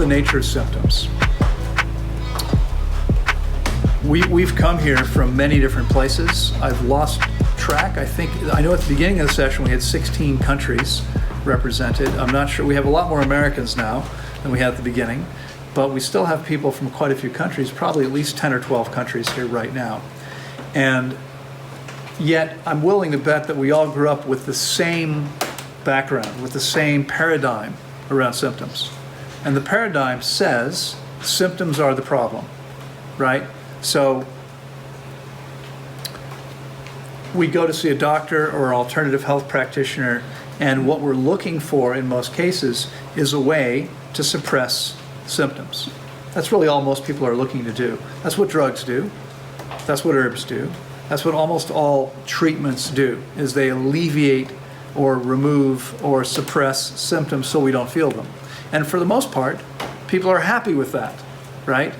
the nature of symptoms? We've come here from many different places. I've lost track. I know at the beginning of the session we had 16 countries represented. I'm not sure. We have a lot more Americans now than we had at the beginning, but we still have people from quite a few countries, probably at least 10 or 12 countries here right now. And yet I'm willing to bet that we all grew up with the same background, with the same paradigm around symptoms. And the paradigm says symptoms are the problem, right? So we go to see a doctor or an alternative health practitioner, and what we're looking for in most cases is a way to suppress symptoms. That's really all most people are looking to do. That's what drugs do. That's what herbs do. That's what almost all treatments do, is they alleviate or remove or suppress symptoms so we don't feel them. And for the most part, people are happy with that, right?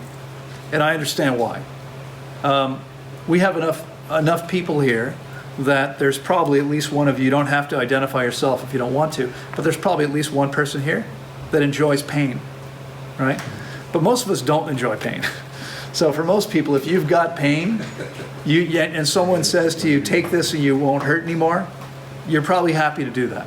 And I understand why. We have enough people here that there's probably at least one of you don't have to identify yourself if you don't want to, but there's probably at least one person here that enjoys pain, right? But most of us don't enjoy pain. So for most people, if you've got pain, and someone says to you, take this and you won't hurt anymore, you're probably happy to do that.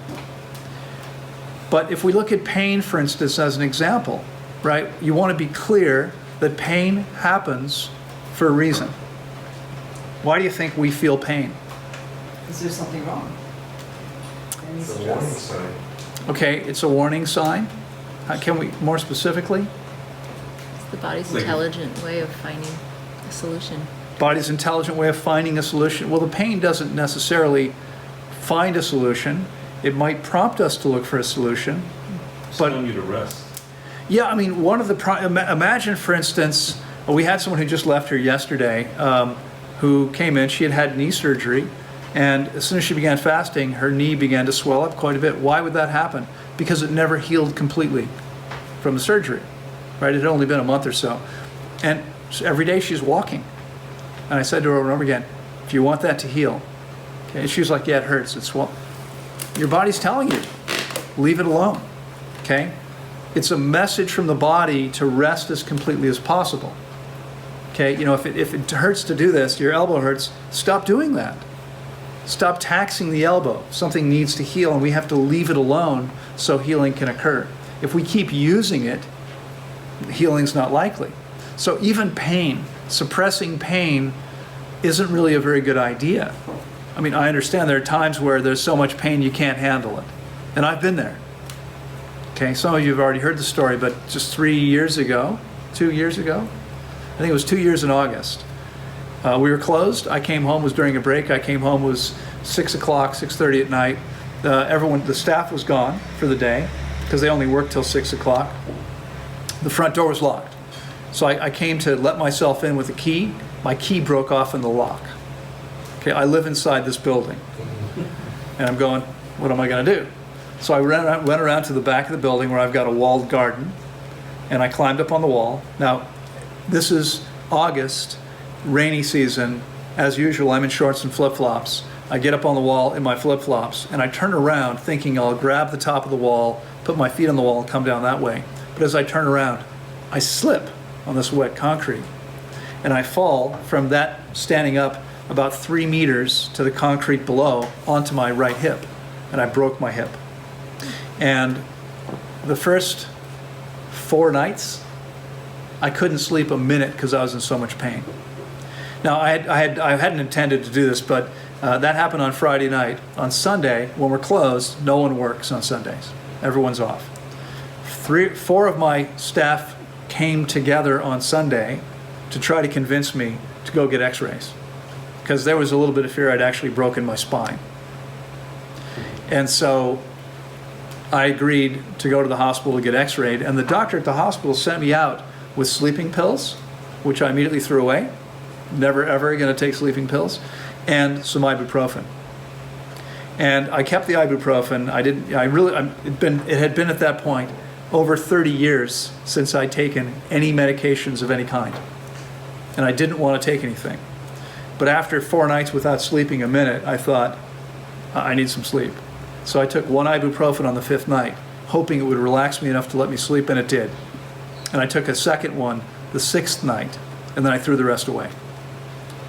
But if we look at pain, for instance, as an example, right? You want to be clear that pain happens for a reason. Why do you think we feel pain? Is there something wrong? It's a warning sign. Okay, it's a warning sign. Can we, more specifically? It's the body's intelligent way of finding a solution. Body's intelligent way of finding a solution. Well, the pain doesn't necessarily find a solution. It might prompt us to look for a solution. But telling you to rest. Yeah, I mean, one of the imagine, for instance, we had someone who just left here yesterday who came in. She had had knee surgery, and as soon as she began fasting, her knee began to swell up quite a bit. Why would that happen? Because it never healed completely from the surgery, right? It had only been a month or so. And every day she's walking. And I said to her over and over again, do you want that to heal? Okay. And she was like, yeah, it hurts. It's swollen. Your body's telling you, leave it alone, okay? It's a message from the body to rest as completely as possible. Okay, you know, if it hurts to do this, your elbow hurts, stop doing that. Stop taxing the elbow. Something needs to heal, and we have to leave it alone so healing can occur. If we keep using it, healing's not likely. So even pain, suppressing pain isn't really a very good idea. I mean, I understand there are times where there's so much pain you can't handle it. And I've been there. Okay, some of you have already heard the story, but just 2 years ago, I think it was 2 years in August. We were closed. I came home, was during a break. I came home, was 6 o'clock, 6:30 at night. The staff was gone for the day because they only worked till 6 o'clock. The front door was locked. So I came to let myself in with a key. My key broke off in the lock. Okay, I live inside this building. And I'm going, what am I going to do? So I went around to the back of the building where I've got a walled garden, and I climbed up on the wall. Now, this is August, rainy season. As usual, I'm in shorts and flip-flops. I get up on the wall in my flip-flops, and I turn around thinking I'll grab the top of the wall, put my feet on the wall, and come down that way. But as I turn around, I slip on this wet concrete, and I fall from that standing up about 3 meters to the concrete below onto my right hip, and I broke my hip. And the first 4 nights, I couldn't sleep a minute because I was in so much pain. Now, I hadn't intended to do this, but that happened on Friday night. On Sunday, when we're closed, no one works on Sundays. Everyone's off. 4 of my staff came together on Sunday to try to convince me to go get x-rays, because there was a little bit of fear I'd actually broken my spine. And so I agreed to go to the hospital to get x-rayed, and the doctor at the hospital sent me out with sleeping pills, which I immediately threw away. Never ever going to take sleeping pills, and some ibuprofen. And I kept the ibuprofen. It had been at that point over 30 years since I'd taken any medications of any kind, and I didn't want to take anything. But after 4 nights without sleeping a minute, I thought, I need some sleep. So I took 1 ibuprofen on the 5th night, hoping it would relax me enough to let me sleep, and it did. And I took a second one the 6th night, and then I threw the rest away.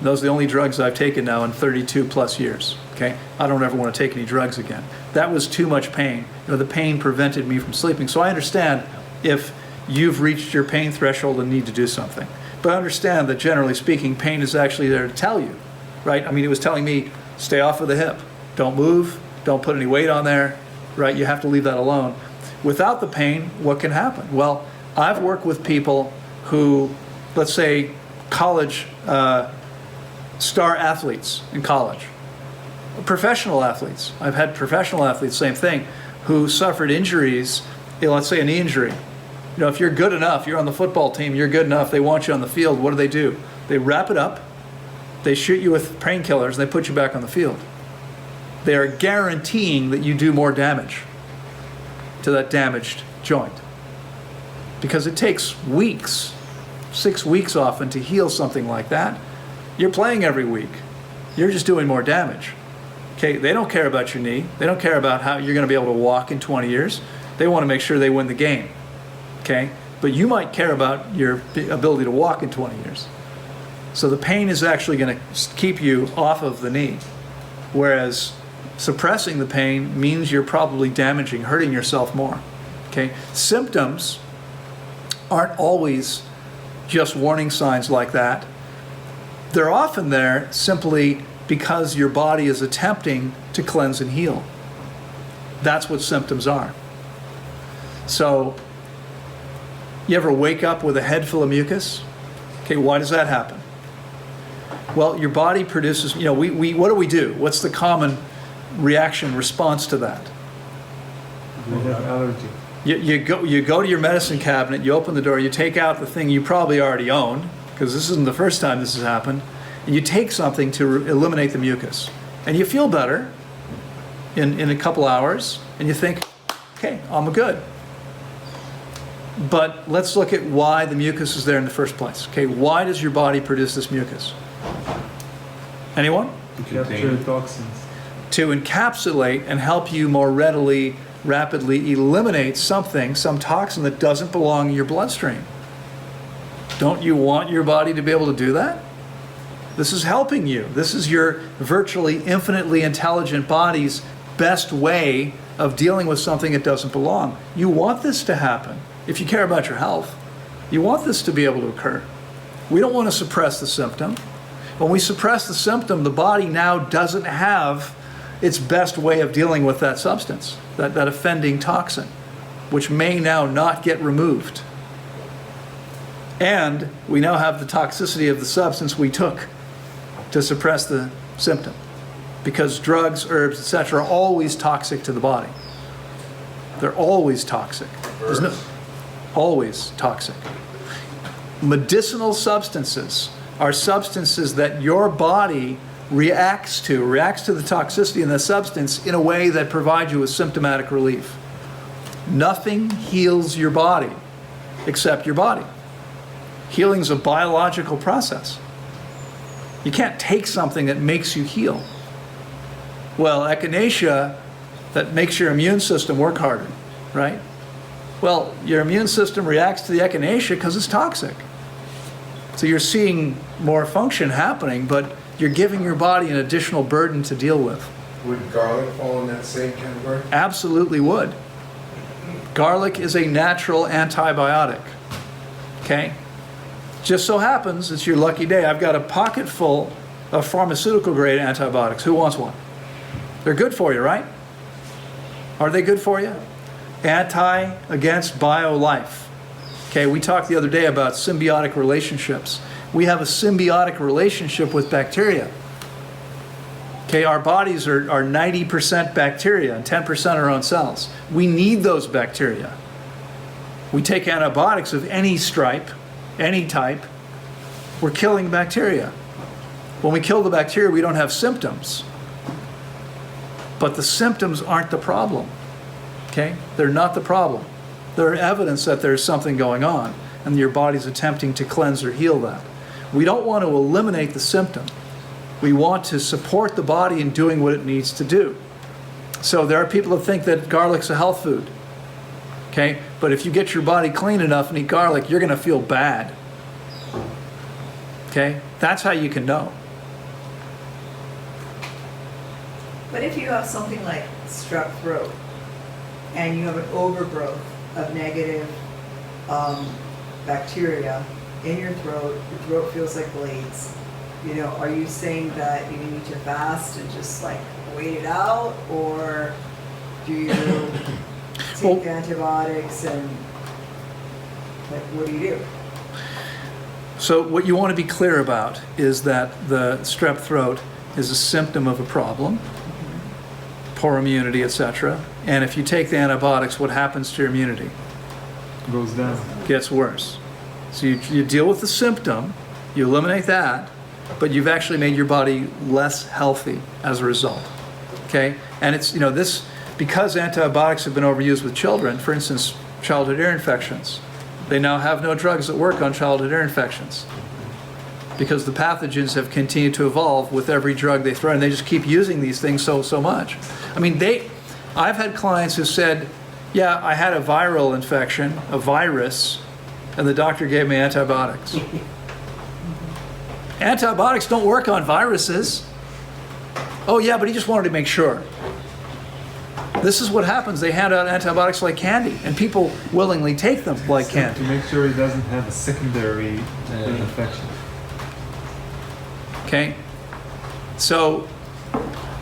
Those are the only drugs I've taken now in 32 plus years, okay? I don't ever want to take any drugs again. That was too much pain. The pain prevented me from sleeping. So I understand if you've reached your pain threshold and need to do something. But I understand that generally speaking, pain is actually there to tell you, right? I mean, it was telling me, stay off of the hip. Don't move, don't put any weight on there, right? You have to leave that alone. Without the pain, what can happen? Well, I've worked with people who, let's say, college star athletes in college, professional athletes. I've had professional athletes, same thing, who suffered injuries, let's say a knee injury. If you're good enough, you're on the football team, you're good enough, they want you on the field, what do? They wrap it up, they shoot you with painkillers, and they put you back on the field. They are guaranteeing that you do more damage to that damaged joint. Because it takes weeks, 6 weeks often, to heal something like that. You're playing every week. You're just doing more damage. Okay, they don't care about your knee. They don't care about how you're going to be able to walk in 20 years. They want to make sure they win the game. Okay, but you might care about your ability to walk in 20 years. So the pain is actually going to keep you off of the knee. Whereas suppressing the pain means you're probably damaging, hurting yourself more. Okay, symptoms aren't always just warning signs like that. They're often there simply because your body is attempting to cleanse and heal. That's what symptoms are. So, you ever wake up with a head full of mucus? Okay, why does that happen? Well, your body produces, what do? What's the common response to that? We have allergy. You go to your medicine cabinet, you open the door, you take out the thing you probably already own, because this isn't the first time this has happened, and you take something to eliminate the mucus. And you feel better in a couple hours, and you think, okay, I'm good. But let's look at why the mucus is there in the first place. Okay, why does your body produce this mucus? Anyone? To capture toxins. To encapsulate and help you more rapidly eliminate some toxin that doesn't belong in your bloodstream. Don't you want your body to be able to do that? This is helping you. This is your virtually infinitely intelligent body's best way of dealing with something that doesn't belong. You want this to happen. If you care about your health, you want this to be able to occur. We don't want to suppress the symptom. When we suppress the symptom, the body now doesn't have its best way of dealing with that substance, that offending toxin, which may now not get removed. And we now have the toxicity of the substance we took to suppress the symptom. Because drugs, herbs, etc. are always toxic to the body. They're always toxic. Always toxic. Medicinal substances are substances that your body reacts to the toxicity in the substance in a way that provides you with symptomatic relief. Nothing heals your body except your body. Healing is a biological process. You can't take something that makes you heal. Well, echinacea, that makes your immune system work harder, right? Well, your immune system reacts to the echinacea because it's toxic. So you're seeing more function happening, but you're giving your body an additional burden to deal with. Would garlic fall in that same category? Absolutely would. Garlic is a natural antibiotic. Okay? Just so happens it's your lucky day. I've got a pocket full of pharmaceutical grade antibiotics. Who wants one? They're good for you, right? Are they good for you? Against bio-life. Okay, we talked the other day about symbiotic relationships. We have a symbiotic relationship with bacteria. Okay, our bodies are 90% bacteria and 10% our own cells. We need those bacteria. We take antibiotics of any stripe, any type, we're killing bacteria. When we kill the bacteria, we don't have symptoms. But the symptoms aren't the problem. Okay? They're not the problem. They're evidence that there's something going on, and your body's attempting to cleanse or heal that. We don't want to eliminate the symptom. We want to support the body in doing what it needs to do. So there are people that think that garlic's a health food. Okay? But if you get your body clean enough and eat garlic, you're going to feel bad. Okay? That's how you can know. But if you have something like strep throat and you have an overgrowth of negative bacteria in your throat feels like blades, you know, are you saying that you need to fast and just like wait it out, or do you take antibiotics and like what do you do? So what you want to be clear about is that the strep throat is a symptom of a problem, poor immunity, etc. And if you take the antibiotics, what happens to your immunity? Goes down. Gets worse. So you deal with the symptom, you eliminate that, but you've actually made your body less healthy as a result. Okay? And it's, you know, this, because antibiotics have been overused with children, for instance, childhood ear infections, they now have no drugs that work on childhood ear infections because the pathogens have continued to evolve with every drug they throw, and they just keep using these things so much. I mean, I've had clients who said, yeah, I had a viral infection, a virus, and the doctor gave me antibiotics. Antibiotics don't work on viruses. Oh yeah, but he just wanted to make sure. This is what happens. They hand out antibiotics like candy, and people willingly take them like candy. To make sure he doesn't have a secondary infection. Okay? So,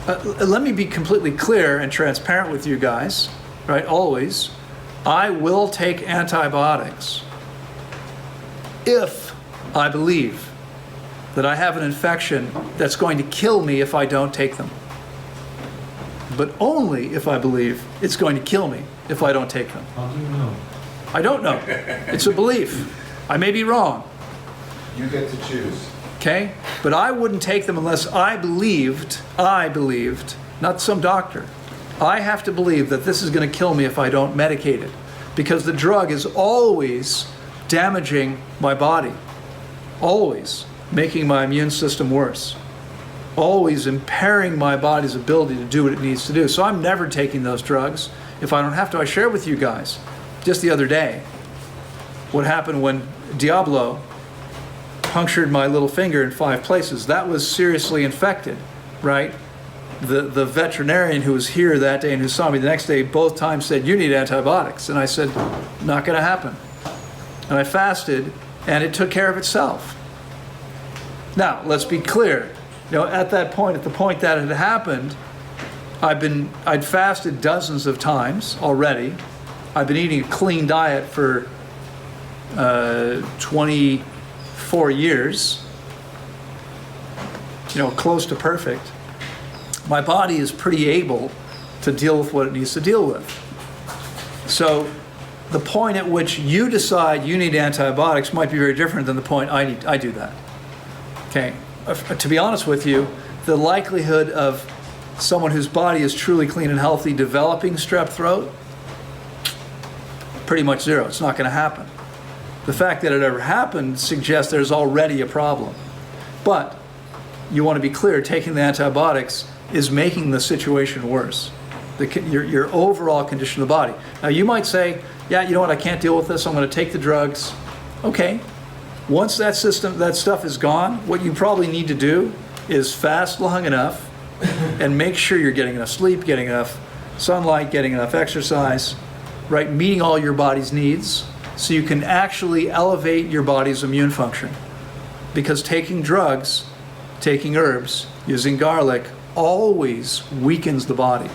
let me be completely clear and transparent with you guys, right? Always. I will take antibiotics if I believe that I have an infection that's going to kill me if I don't take them. But only if I believe it's going to kill me if I don't take them. How do you know? I don't know. It's a belief. I may be wrong. You get to choose. Okay? But I wouldn't take them unless I believed, not some doctor. I have to believe that this is going to kill me if I don't medicate it. Because the drug is always damaging my body. Always making my immune system worse. Always impairing my body's ability to do what it needs to do. So I'm never taking those drugs if I don't have to. I shared with you guys just the other day what happened when Diablo punctured my little finger in 5 places. That was seriously infected, right? The veterinarian who was here that day and who saw me the next day both times said, you need antibiotics. And I said, not going to happen. And I fasted, and it took care of itself. Now, let's be clear. You know, at that point, at the point that it had happened, I'd fasted dozens of times already. I've been eating a clean diet for 24 years, you know, close to perfect. My body is pretty able to deal with what it needs to deal with. So the point at which you decide you need antibiotics might be very different than the point I do that. Okay. To be honest with you, the likelihood of someone whose body is truly clean and healthy developing strep throat, pretty much zero. It's not going to happen. The fact that it ever happened suggests there's already a problem. But you want to be clear, taking the antibiotics is making the situation worse. Your overall condition of the body. Now you might say, yeah, you know what, I can't deal with this, I'm going to take the drugs. Okay. Once that stuff is gone, what you probably need to do is fast long enough and make sure you're getting enough sleep, getting enough sunlight, getting enough exercise, right? Meeting all your body's needs so you can actually elevate your body's immune function. Because taking drugs, taking herbs, using garlic always weakens the body.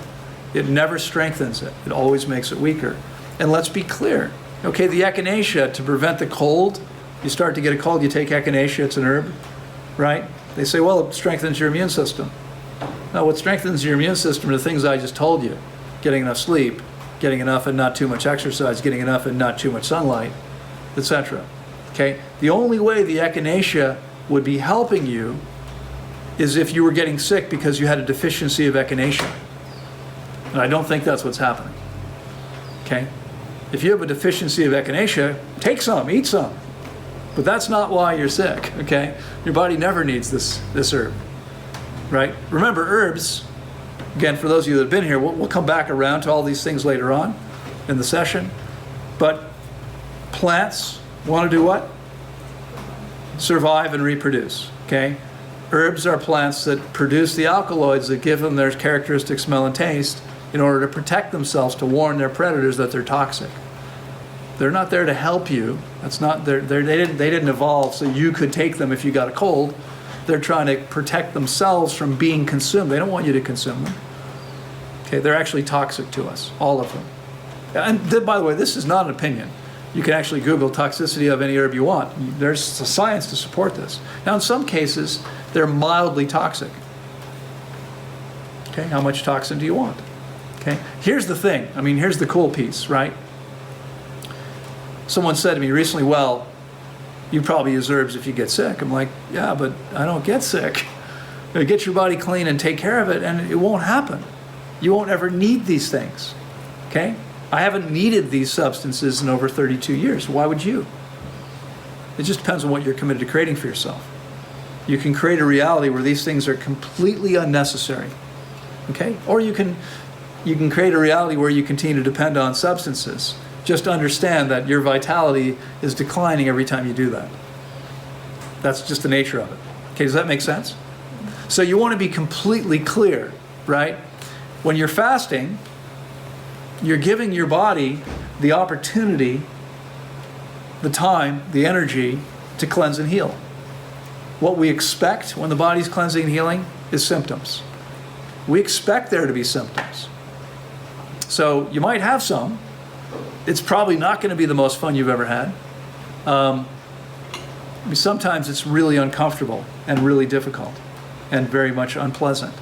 It never strengthens it. It always makes it weaker. And let's be clear. Okay, the echinacea, to prevent the cold, you start to get a cold, you take echinacea, it's an herb, right? They say, well, it strengthens your immune system. No, what strengthens your immune system are the things I just told you. Getting enough sleep, getting enough and not too much exercise, getting enough and not too much sunlight, etc. Okay? The only way the echinacea would be helping you is if you were getting sick because you had a deficiency of echinacea. And I don't think that's what's happening. Okay? If you have a deficiency of echinacea, take some, eat some. But that's not why you're sick, okay? Your body never needs this herb, right? Remember, herbs, again, for those of you that have been here, we'll come back around to all these things later on in the session. But plants want to do what? Survive and reproduce, okay? Herbs are plants that produce the alkaloids that give them their characteristic smell and taste in order to protect themselves, to warn their predators that they're toxic. They're not there to help you. That's not they didn't evolve so you could take them if you got a cold. They're trying to protect themselves from being consumed. They don't want you to consume them. Okay, they're actually toxic to us, all of them. And then, by the way, this is not an opinion. You can actually Google toxicity of any herb you want. There's science to support this. Now, in some cases, they're mildly toxic. Okay, how much toxin do you want? Okay, here's the thing. I mean, here's the cool piece, right? Someone said to me recently, well, you probably use herbs if you get sick. I'm like, yeah, but I don't get sick. Get your body clean and take care of it, and it won't happen. You won't ever need these things, okay? I haven't needed these substances in over 32 years. Why would you? It just depends on what you're committed to creating for yourself. You can create a reality where these things are completely unnecessary, okay? Or you can create a reality where you continue to depend on substances. Just understand that your vitality is declining every time you do that. That's just the nature of it. Okay, does that make sense? So you want to be completely clear, right? When you're fasting, you're giving your body the opportunity, the time, the energy to cleanse and heal. What we expect when the body's cleansing and healing is symptoms. We expect there to be symptoms. So you might have some. It's probably not going to be the most fun you've ever had. Sometimes it's really uncomfortable and really difficult and very much unpleasant.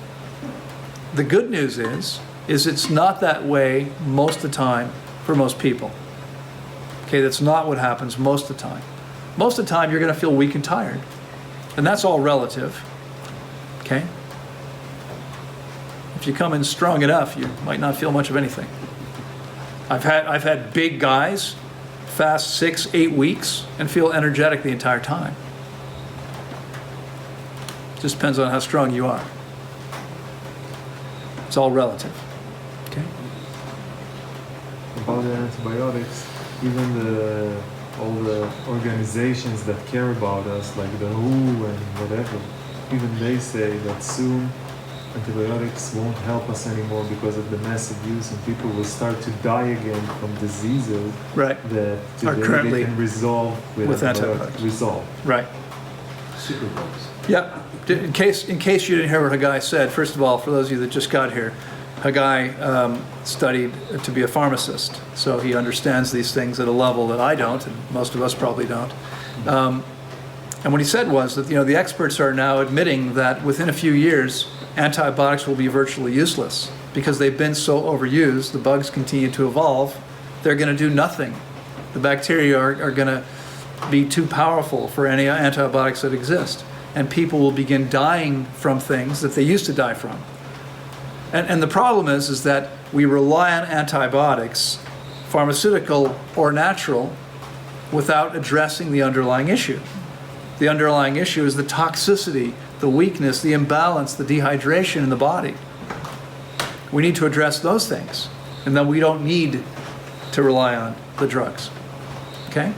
The good news is it's not that way most of the time for most people. Okay, that's not what happens most of the time. Most of the time you're going to feel weak and tired. And that's all relative. Okay? If you come in strong enough, you might not feel much of anything. I've had big guys fast 6-8 weeks and feel energetic the entire time. Just depends on how strong you are. It's all relative. Okay? About the antibiotics, even all the organizations that care about us, like the WHO and whatever, even they say that soon antibiotics won't help us anymore because of the massive use, and people will start to die again from diseases Right. that Are today currently they can resolve with antibiotics. Resolve. Right. Superbugs. Yeah. In case you didn't hear what Hagai said, first of all, for those of you that just got here, Hagai studied to be a pharmacist, so he understands these things at a level that I don't, and most of us probably don't. And what he said was that the experts are now admitting that within a few years, antibiotics will be virtually useless because they've been so overused. The bugs continue to evolve. They're going to do nothing. The bacteria are going to be too powerful for any antibiotics that exist. And people will begin dying from things that they used to die from. And the problem is that we rely on antibiotics, pharmaceutical or natural, without addressing the underlying issue. The underlying issue is the toxicity, the weakness, the imbalance, the dehydration in the body. We need to address those things, and then we don't need to rely on the drugs. Okay?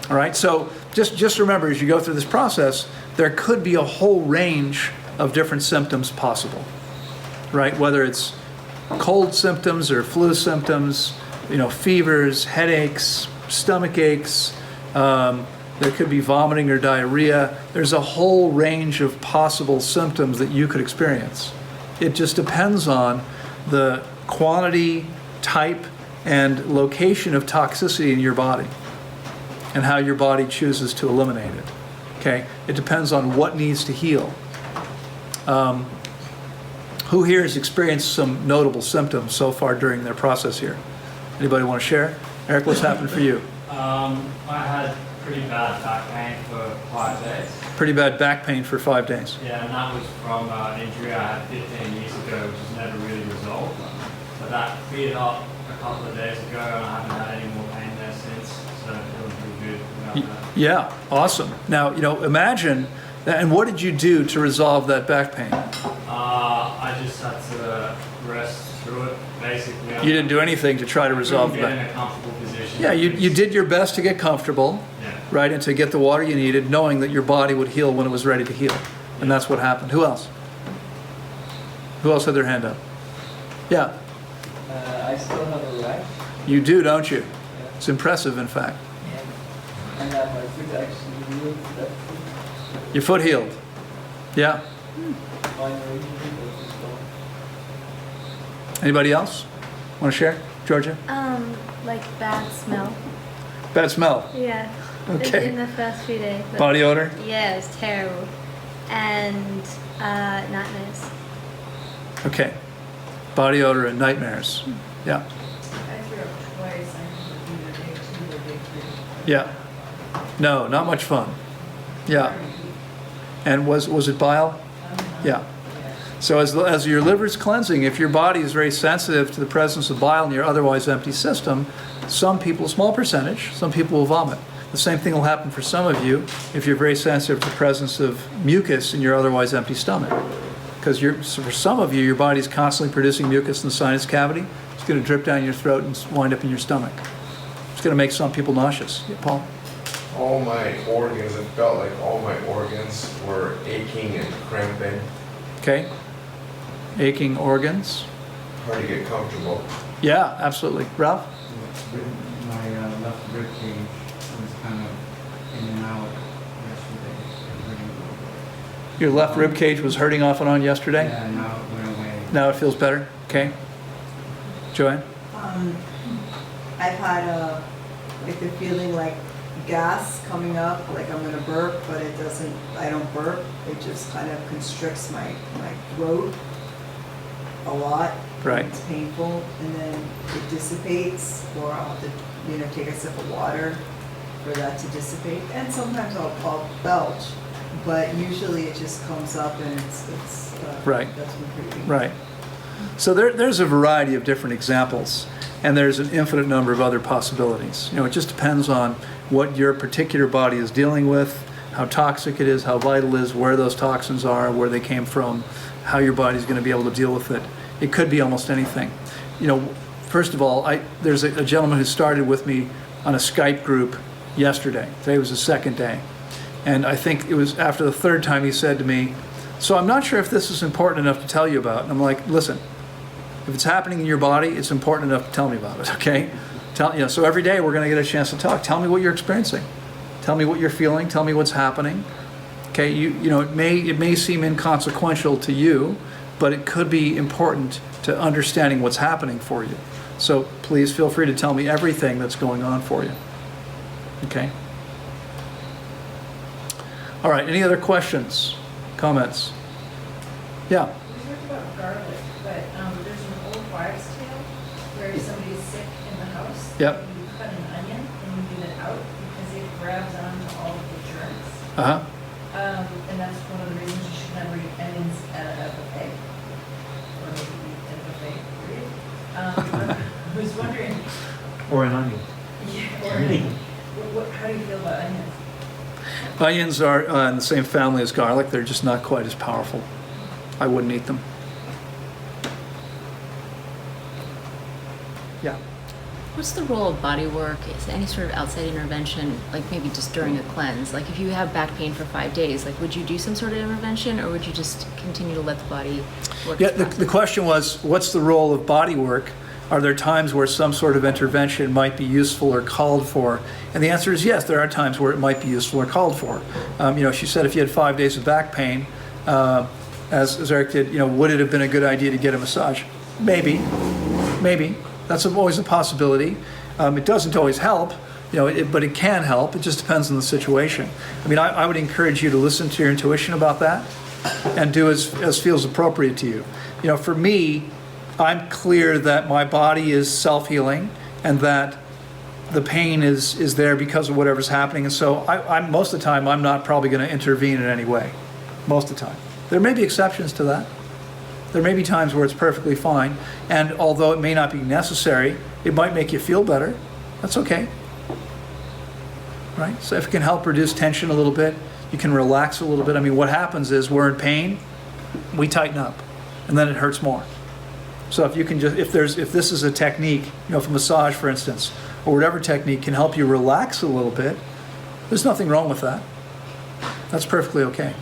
All right, so just remember, as you go through this process, there could be a whole range of different symptoms possible, right? Whether it's cold symptoms or flu symptoms, fevers, headaches, stomach aches, there could be vomiting or diarrhea. There's a whole range of possible symptoms that you could experience. It just depends on the quantity, type, and location of toxicity in your body and how your body chooses to eliminate it. Okay? It depends on what needs to heal. Who here has experienced some notable symptoms so far during their process here? Anybody want to share? Eric, what's happened for you? I had pretty bad back pain for 5 days. Pretty bad back pain for 5 days. Yeah, and that was from an injury I had 15 years ago, which has never really resolved. But that cleared up a couple of days ago, and I haven't had any more pain there since. So it feels pretty good about that. Yeah, awesome. Now, imagine that, and what did you do to resolve that back pain? I just had to rest through it, basically. You didn't do anything to try to resolve Get that. in a comfortable position Yeah, you did your best to get comfortable, Yeah. right, and to get the water you needed, knowing that your body would heal when it was ready to heal. And that's what happened. Who else? Who else had their hand up? Yeah, I still have a rash, you do, don't you? It's impressive, in fact. and my foot actually healed. That's Your foot healed. Yeah. minor injury, but it's gone. Anybody else want to share? Georgia? Like bad smell. Bad smell. Yeah. Okay. In the first few days. but- Body odor? Yeah, it was terrible. And nightmares. Okay. Body odor and nightmares. Yeah. I threw up twice, I think either day 2 or day 3. Yeah. No, not much fun. Yeah. And was it bile? Yeah. So as your liver's cleansing, if your body is very sensitive to the presence of bile in your otherwise empty system, some people, a small percentage, some people will vomit. The same thing will happen for some of you if you're very sensitive to the presence of mucus in your otherwise empty stomach. Because so for some of you, your body's constantly producing mucus in the sinus cavity. It's going to drip down your throat and wind up in your stomach. It's going to make some people nauseous. Yeah, Paul? All my organs, it felt like all my organs were aching and cramping. Okay. Aching organs. Hard to get comfortable. Yeah, absolutely. Ralph? My left rib cage was kind of in and out yesterday. Your left rib cage was hurting off and on yesterday? Yeah, now it went away. Now it feels better? Okay. Joanne? I've had like the feeling like gas coming up, like I'm gonna burp, but it doesn't, I don't burp. It just kind of constricts my throat a lot. Right. It's painful, and then it dissipates, or I'll have to, take a sip of water for that to dissipate. And sometimes I'll belch, but usually it just comes up and it's Right. that's been pretty painful. Right. So there's a variety of different examples, and there's an infinite number of other possibilities. It just depends on what your particular body is dealing with, how toxic it is, how vital it is, where those toxins are, where they came from, how your body's going to be able to deal with it. It could be almost anything. First of all, there's a gentleman who started with me on a Skype group yesterday. Today was the second day. And I think it was after the third time he said to me, so I'm not sure if this is important enough to tell you about. And I'm like, listen, if it's happening in your body, it's important enough to tell me about it, okay? So every day we're going to get a chance to talk. Tell me what you're experiencing. Tell me what you're feeling. Tell me what's happening. Okay, it may seem inconsequential to you, but it could be important to understanding what's happening for you. So please feel free to tell me everything that's going on for you. Okay? All right, any other questions, comments? Yeah. We talked about garlic, but there's an old wives' tale where somebody's sick in the house. Yep. And you cut an onion and you get it out because it grabs onto all of the germs. Uh-huh. And that's one of the reasons you should never eat onions at a buffet. Or maybe eat at a buffet, period. I was wondering, Or an onion. how do you feel about onions? Onions are in the same family as garlic. They're just not quite as powerful. I wouldn't eat them. Yeah. What's the role of body work? Is any sort of outside intervention, like maybe just during a cleanse? Like if you have back pain for 5 days, like would you do some sort of intervention, or would you just continue to let the body work? Yeah, its process? the question was, what's the role of body work? Are there times where some sort of intervention might be useful or called for? And the answer is yes, there are times where it might be useful or called for. She said if you had 5 days of back pain, as Eric did, would it have been a good idea to get a massage? Maybe. That's always a possibility. It doesn't always help, but it can help. It just depends on the situation. I would encourage you to listen to your intuition about that and do as feels appropriate to you. For me, I'm clear that my body is self-healing and that the pain is there because of whatever's happening. And so I'm most of the time, I'm not probably going to intervene in any way. Most of the time. There may be exceptions to that. There may be times where it's perfectly fine. And although it may not be necessary, it might make you feel better. That's okay. Right? So if it can help reduce tension a little bit, you can relax a little bit. What happens is we're in pain, we tighten up, and then it hurts more. So if you can if this is a technique, for massage, for instance, or whatever technique can help you relax a little bit, there's nothing wrong with that. That's perfectly okay.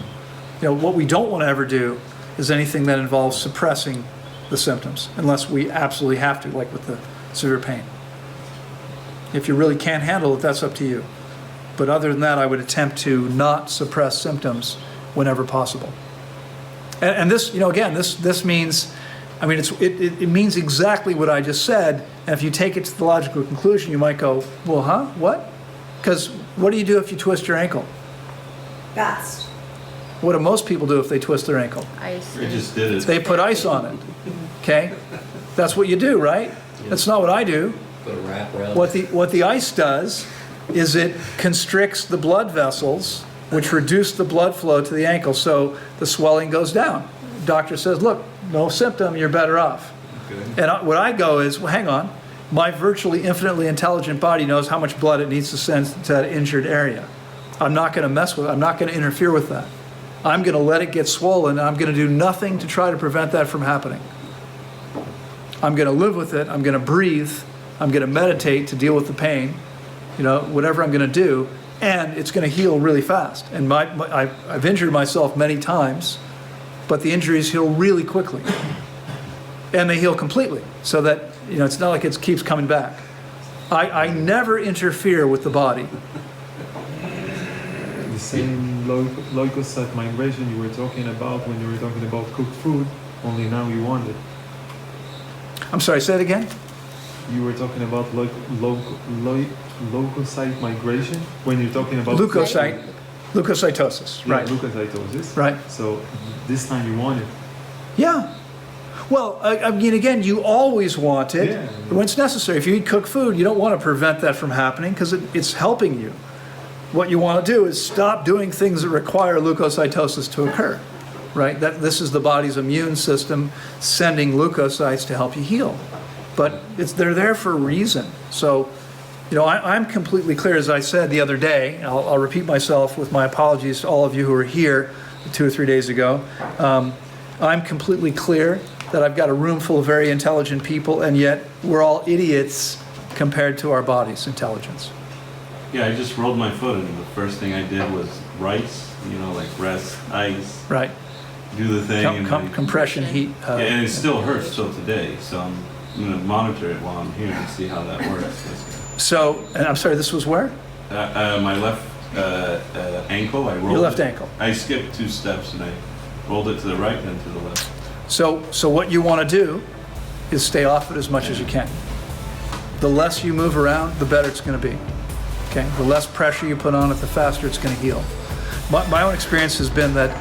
You know, what we don't want to ever do is anything that involves suppressing the symptoms, unless we absolutely have to, like with the severe pain. If you really can't handle it, that's up to you. But other than that, I would attempt to not suppress symptoms whenever possible. And this, you know, again, this means, I mean, it means exactly what I just said. And if you take it to the logical conclusion, you might go, well, huh? What? Because what do you do if you twist your ankle? Fast. What do most people do if they twist their ankle? Ice. I just did it. They put ice on it. Okay? That's what you do, right? That's not what I do. Put a wrap around. What the ice does is it constricts the blood vessels, which reduce the blood flow to the ankle, so the swelling goes down. Doctor says, look, no symptom, you're better off. Okay. And what I go is, well, hang on, my virtually infinitely intelligent body knows how much blood it needs to send to that injured area. I'm not going to mess with it. I'm not going to interfere with that. I'm going to let it get swollen, and I'm going to do nothing to try to prevent that from happening. I'm going to live with it. I'm going to breathe. I'm going to meditate to deal with the pain, you know, whatever I'm going to do, and it's going to heal really fast. And I've injured myself many times, but the injuries heal really quickly. And they heal completely, so that, you know, it's not like it keeps coming back. I never interfere with the body. The same leukocyte migration you were talking about when you were talking about cooked food, only now you want it. I'm sorry, say it again? You were talking about leukocyte migration when you're talking about Leukocytosis, yeah, right. leukocytosis. Right. So this time you want it. Yeah. Well, I mean, again, you always want it when it's necessary. If you eat cooked food, you don't want to prevent that from happening because it's helping you. What you want to do is stop doing things that require leukocytosis to occur, right? This is the body's immune system sending leukocytes to help you heal. But they're there for a reason. So, you know, I'm completely clear, as I said the other day, and I'll repeat myself with my apologies to all of you who were here 2 or 3 days ago. I'm completely clear that I've got a room full of very intelligent people, and yet we're all idiots compared to our body's intelligence. Yeah, I just rolled my foot, and the first thing I did was rice, you know, like rest, ice, Right. do the thing. and Compression, heat. yeah, and it still hurts still today, so I'm going to monitor it while I'm here and see how that works. So, and I'm sorry, this was where? My left ankle, I rolled Your left it. ankle. I skipped 2 steps, and I rolled it to the right, then to the left. So what you want to do is stay off it as much as you can. The less you move around, the better it's going to be. Okay? The less pressure you put on it, the faster it's going to heal. My own experience has been that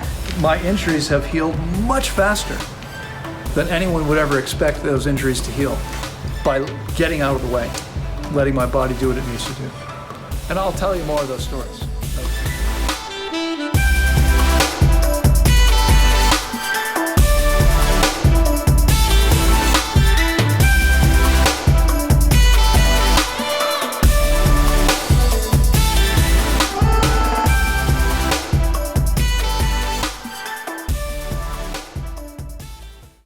my injuries have healed much faster than anyone would ever expect those injuries to heal by getting out of the way, letting my body do what it needs to do. And I'll tell you more of those stories.